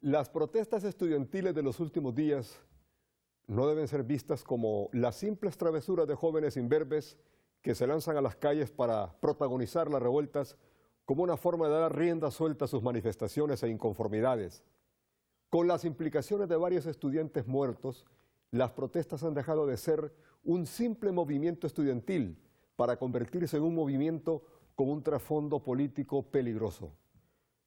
Las protestas estudiantiles de los últimos días no deben ser vistas como las simples travesuras de jóvenes imberbes que se lanzan a las calles para protagonizar las revueltas como una forma de dar rienda suelta a sus manifestaciones e inconformidades. Con las implicaciones de varios estudiantes muertos, las protestas han dejado de ser un simple movimiento estudiantil para convertirse en un movimiento con un trasfondo político peligroso.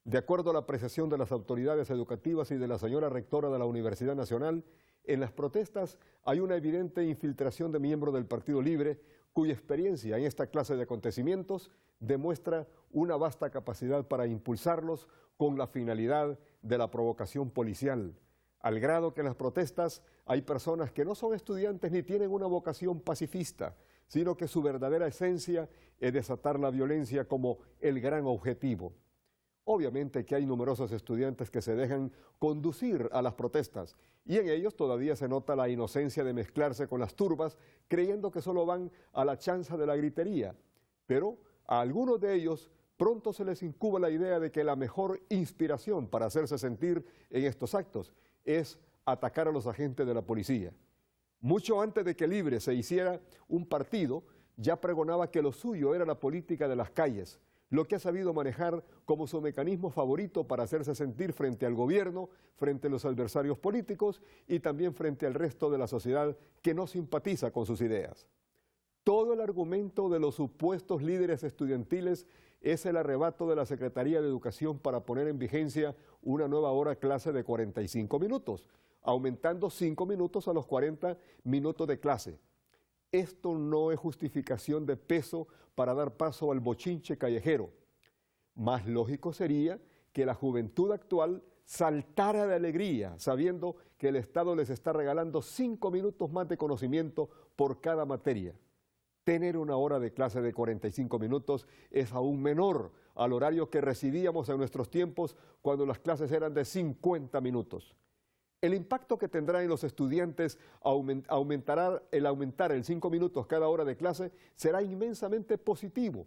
De acuerdo a la apreciación de las autoridades educativas y de la señora rectora de la Universidad Nacional, en las protestas hay una evidente infiltración de miembros del Partido Libre, cuya experiencia en esta clase de acontecimientos demuestra una vasta capacidad para impulsarlos con la finalidad de la provocación policial, al grado que en las protestas hay personas que no son estudiantes ni tienen una vocación pacifista, sino que su verdadera esencia es desatar la violencia como el gran objetivo. Obviamente que hay numerosos estudiantes que se dejan conducir a las protestas y en ellos todavía se nota la inocencia de mezclarse con las turbas creyendo que solo van a la chanza de la gritería. Pero a algunos de ellos pronto se les incuba la idea de que la mejor inspiración para hacerse sentir en estos actos es atacar a los agentes de la policía. Mucho antes de que Libre se hiciera un partido, ya pregonaba que lo suyo era la política de las calles, lo que ha sabido manejar como su mecanismo favorito para hacerse sentir frente al gobierno, frente a los adversarios políticos y también frente al resto de la sociedad que no simpatiza con sus ideas. Todo el argumento de los supuestos líderes estudiantiles es el arrebato de la Secretaría de Educación para poner en vigencia una nueva hora clase de 45 minutos, aumentando 5 minutos a los 40 minutos de clase. Esto no es justificación de peso para dar paso al bochinche callejero. Más lógico sería que la juventud actual saltara de alegría sabiendo que el Estado les está regalando 5 minutos más de conocimiento por cada materia. Tener una hora de clase de 45 minutos es aún menor al horario que recibíamos en nuestros tiempos cuando las clases eran de 50 minutos. El impacto que tendrá en los estudiantes el aumentar el 5 minutos cada hora de clase será inmensamente positivo.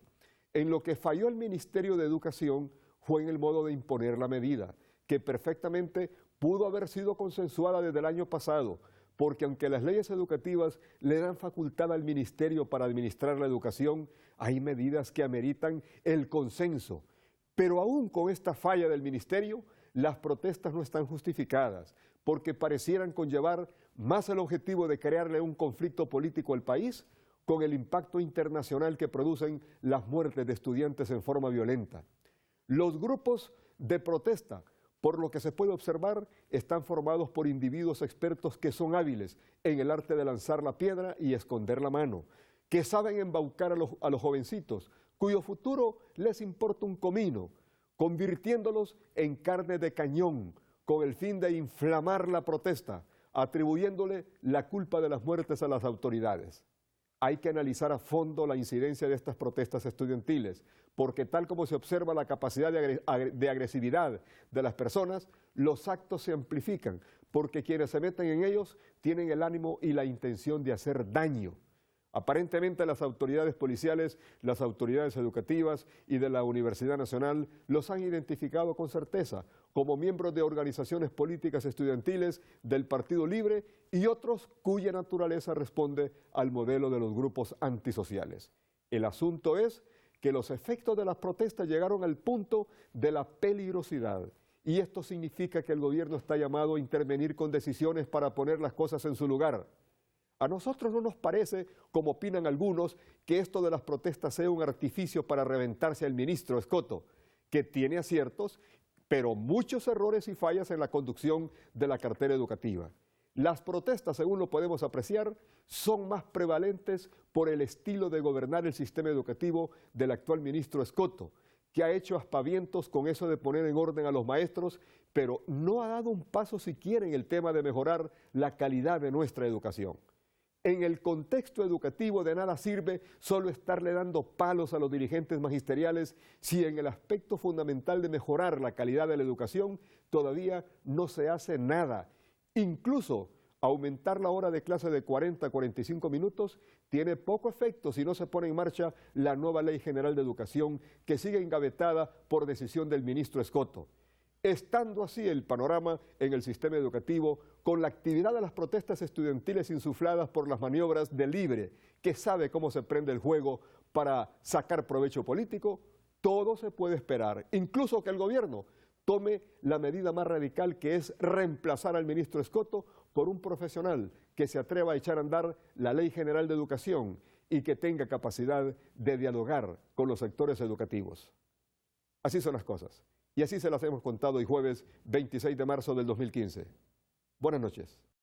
En lo que falló el Ministerio de Educación fue en el modo de imponer la medida, que perfectamente pudo haber sido consensuada desde el año pasado, porque aunque las leyes educativas le dan facultad al Ministerio para administrar la educación, hay medidas que ameritan el consenso. Pero aún con esta falla del Ministerio, las protestas no están justificadas, porque parecieran conllevar más el objetivo de crearle un conflicto político al país con el impacto internacional que producen las muertes de estudiantes en forma violenta. Los grupos de protesta, por lo que se puede observar, están formados por individuos expertos que son hábiles en el arte de lanzar la piedra y esconder la mano, que saben embaucar a los jovencitos, cuyo futuro les importa un comino, convirtiéndolos en carne de cañón, con el fin de inflamar la protesta, atribuyéndole la culpa de las muertes a las autoridades. Hay que analizar a fondo la incidencia de estas protestas estudiantiles, porque tal como se observa la capacidad de agresividad de las personas, los actos se amplifican, porque quienes se meten en ellos tienen el ánimo y la intención de hacer daño. Aparentemente las autoridades policiales, las autoridades educativas y de la Universidad Nacional los han identificado con certeza como miembros de organizaciones políticas estudiantiles del Partido Libre y otros cuya naturaleza responde al modelo de los grupos antisociales. El asunto es que los efectos de las protestas llegaron al punto de la peligrosidad y esto significa que el gobierno está llamado a intervenir con decisiones para poner las cosas en su lugar. A nosotros no nos parece, como opinan algunos, que esto de las protestas sea un artificio para reventarse al ministro Escoto, que tiene aciertos, pero muchos errores y fallas en la conducción de la cartera educativa. Las protestas, según lo podemos apreciar, son más prevalentes por el estilo de gobernar el sistema educativo del actual ministro Escoto, que ha hecho aspavientos con eso de poner en orden a los maestros, pero no ha dado un paso siquiera en el tema de mejorar la calidad de nuestra educación. En el contexto educativo de nada sirve solo estarle dando palos a los dirigentes magisteriales si en el aspecto fundamental de mejorar la calidad de la educación todavía no se hace nada. Incluso aumentar la hora de clase de 40 a 45 minutos tiene poco efecto si no se pone en marcha la nueva Ley General de Educación que sigue engavetada por decisión del ministro Escoto. Estando así el panorama en el sistema educativo, con la actividad de las protestas estudiantiles insufladas por las maniobras de Libre, que sabe cómo se prende el juego para sacar provecho político, todo se puede esperar, incluso que el gobierno tome la medida más radical, que es reemplazar al ministro Escoto por un profesional que se atreva a echar a andar la Ley General de Educación y que tenga capacidad de dialogar con los sectores educativos. Así son las cosas. Y así se las hemos contado hoy jueves 26 de marzo del 2015. Buenas noches.